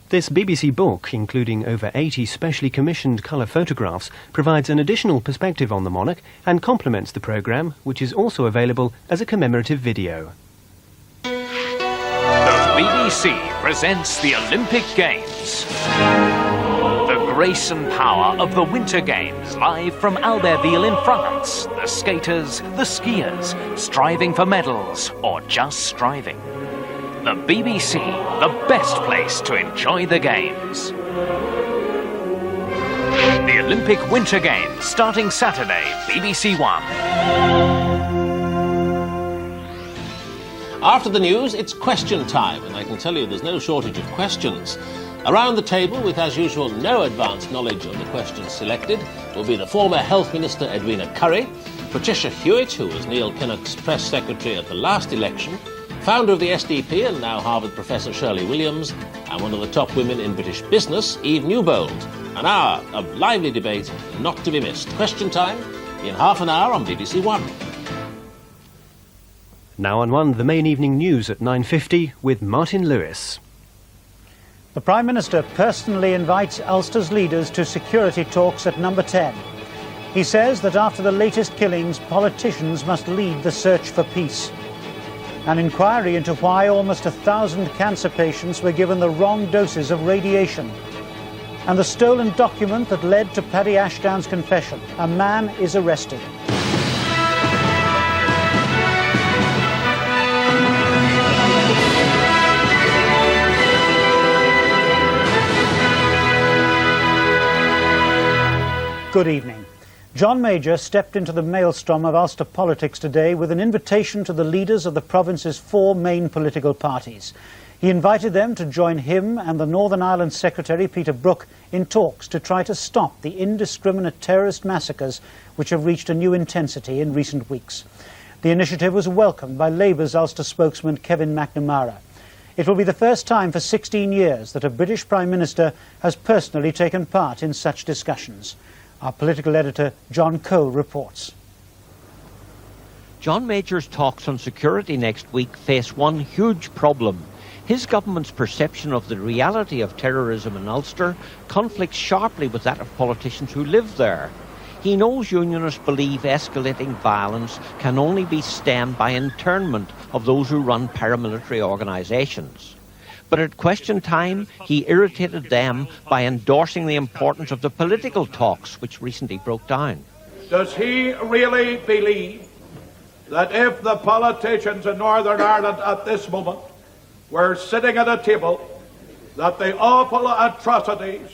This BBC book, including over 80 specially commissioned colour photographs, provides an additional perspective on the monarch and complements the programme, which is also available as a commemorative video. The BBC presents the Olympic Games. The grace and power of the Winter Games, live from Albertville in France. The skaters, the skiers, striving for medals or just striving. The BBC, the best place to enjoy the Games. The Olympic Winter Games, starting Saturday, BBC One. After the news, it's question time, and I can tell you there's no shortage of questions. Around the table, with as usual no advanced knowledge of the questions selected, will be the former Health Minister Edwina Currie, Patricia Hewitt, who was Neil Kinnock's press secretary at the last election, founder of the SDP and now Harvard professor Shirley Williams, and one of the top women in British business, Eve Newbold. An hour of lively debate not to be missed. Question time in half an hour on BBC One. Now on One, the main evening news at 9:50 with Martin Lewis. The Prime Minister personally invites Ulster's leaders to security talks at Number 10. He says that after the latest killings, politicians must lead the search for peace. An inquiry into why almost 1,000 cancer patients were given the wrong doses of radiation. And the stolen document that led to Paddy Ashdown's confession. A man is arrested. Good evening. John Major stepped into the maelstrom of Ulster politics today with an invitation to the leaders of the province's 4 main political parties. He invited them to join him and the Northern Ireland Secretary, Peter Brook, in talks to try to stop the indiscriminate terrorist massacres which have reached a new intensity in recent weeks. The initiative was welcomed by Labour's Ulster spokesman, Kevin McNamara. It will be the first time for 16 years that a British Prime Minister has personally taken part in such discussions. Our political editor, John Cole, reports. John Major's talks on security next week face one huge problem. His government's perception of the reality of terrorism in Ulster conflicts sharply with that of politicians who live there. He knows unionists believe escalating violence can only be stemmed by internment of those who run paramilitary organisations. But at question time, he irritated them by endorsing the importance of the political talks which recently broke down. Does he really believe that if the politicians in Northern Ireland at this moment were sitting at a table, that the awful atrocities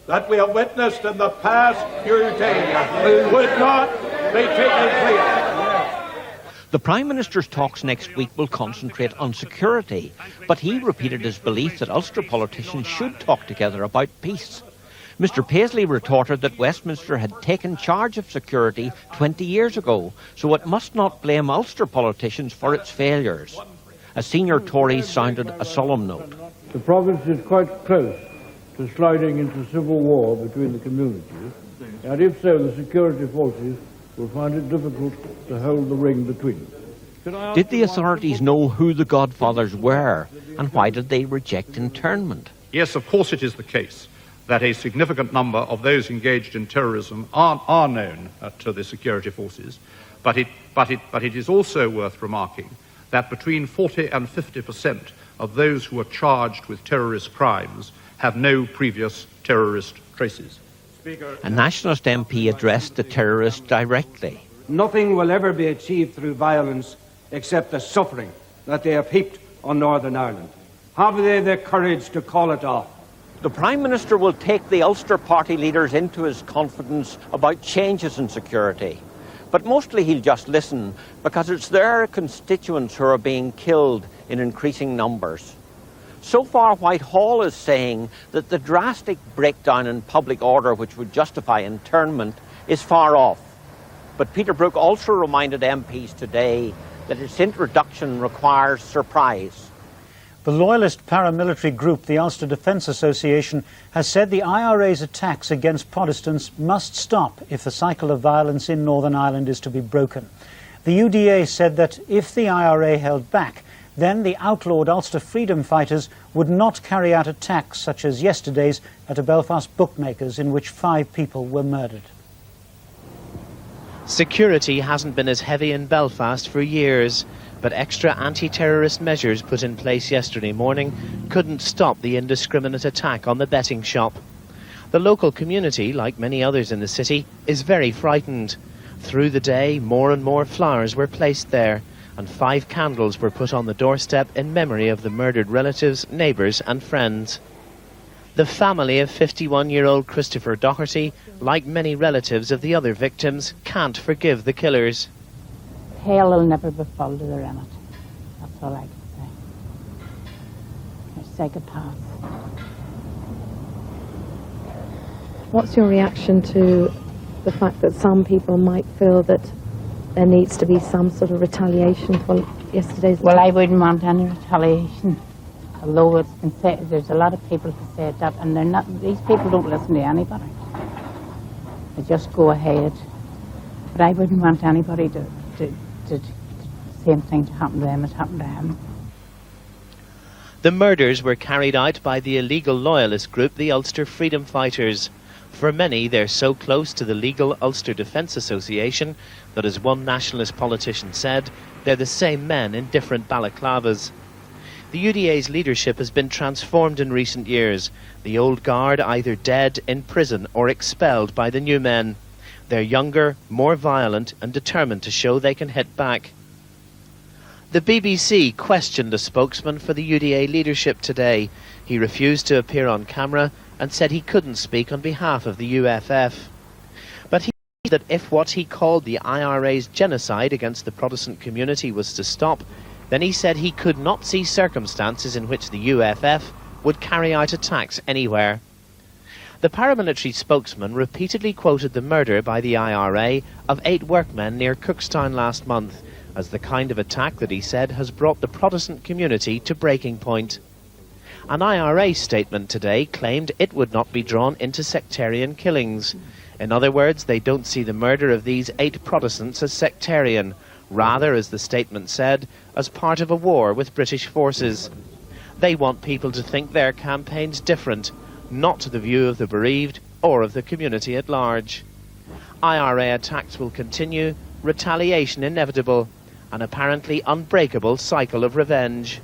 that we have witnessed in the past few days would not be taking place? The Prime Minister's talks next week will concentrate on security, but he repeated his belief that Ulster politicians should talk together about peace. Mr Paisley retorted that Westminster had taken charge of security 20 years ago, so it must not blame Ulster politicians for its failures. A senior Tory sounded a solemn note. The province is quite close to sliding into civil war between the communities, and if so, the security forces will find it difficult to hold the ring between. Did the authorities know who the godfathers were, and why did they reject internment? Yes, of course it is the case that a significant number of those engaged in terrorism are known to the security forces, but it is also worth remarking that between 40 and 50% of those who are charged with terrorist crimes have no previous terrorist traces. A Nationalist MP addressed the terrorists directly. Nothing will ever be achieved through violence except the suffering that they have heaped on Northern Ireland. Have they the courage to call it off? The Prime Minister will take the Ulster party leaders into his confidence about changes in security. But mostly he'll just listen, because it's their constituents who are being killed in increasing numbers. So far, Whitehall is saying that the drastic breakdown in public order which would justify internment is far off. But Peter Brook also reminded MPs today that its introduction requires surprise. The loyalist paramilitary group, the Ulster Defence Association, has said the IRA's attacks against Protestants must stop if the cycle of violence in Northern Ireland is to be broken. The UDA said that if the IRA held back, then the outlawed Ulster freedom fighters would not carry out attacks such as yesterday's at a Belfast bookmaker's in which 5 people were murdered. Security hasn't been as heavy in Belfast for years, but extra anti-terrorist measures put in place yesterday morning couldn't stop the indiscriminate attack on the betting shop. The local community, like many others in the city, is very frightened. Through the day, more and more flowers were placed there, and 5 candles were put on the doorstep in memory of the murdered relatives, neighbours and friends. The family of 51-year-old Christopher Doherty, like many relatives of the other victims, can't forgive the killers. Hell will never befall to the remnant. That's all I can say. They're psychopaths. What's your reaction to the fact that some people might feel that there needs to be some sort of retaliation for yesterday's... Well, I wouldn't want any retaliation. Although it's been said, there's a lot of people who say that, and they're not, these people don't listen to anybody. They just go ahead. But I wouldn't want anybody to the same thing to happen to them as happened to him. The murders were carried out by the illegal loyalist group, the Ulster Freedom Fighters. For many, they're so close to the legal Ulster Defence Association that, as one nationalist politician said, they're the same men in different balaclavas. The UDA's leadership has been transformed in recent years. The old guard either dead, in prison or expelled by the new men. They're younger, more violent and determined to show they can hit back. The BBC questioned a spokesman for the UDA leadership today. He refused to appear on camera and said he couldn't speak on behalf of the UFF. But he said that if what he called the IRA's genocide against the Protestant community was to stop, then he said he could not see circumstances in which the UFF would carry out attacks anywhere. The paramilitary spokesman repeatedly quoted the murder by the IRA of 8 workmen near Cookstown last month as the kind of attack that he said has brought the Protestant community to breaking point. An IRA statement today claimed it would not be drawn into sectarian killings. In other words, they don't see the murder of these 8 Protestants as sectarian, rather, as the statement said, as part of a war with British forces. They want people to think their campaign's different, not to the view of the bereaved or of the community at large. IRA attacks will continue, retaliation inevitable, an apparently unbreakable cycle of revenge.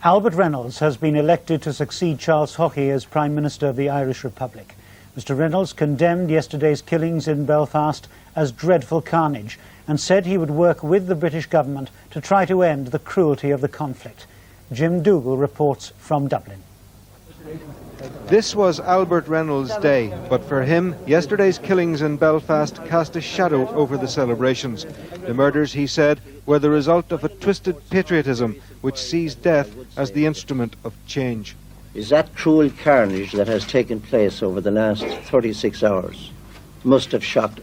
Albert Reynolds has been elected to succeed Charles Haughey as Prime Minister of the Irish Republic. Mr. Reynolds condemned yesterday's killings in Belfast as dreadful carnage and said he would work with the British government to try to end the cruelty of the conflict. Jim Dougal reports from Dublin. This was Albert Reynolds' day, but for him, yesterday's killings in Belfast cast a shadow over the celebrations. The murders, he said, were the result of a twisted patriotism which sees death as the instrument of change. Is that cruel carnage that has taken place over the last 36 hours must have shocked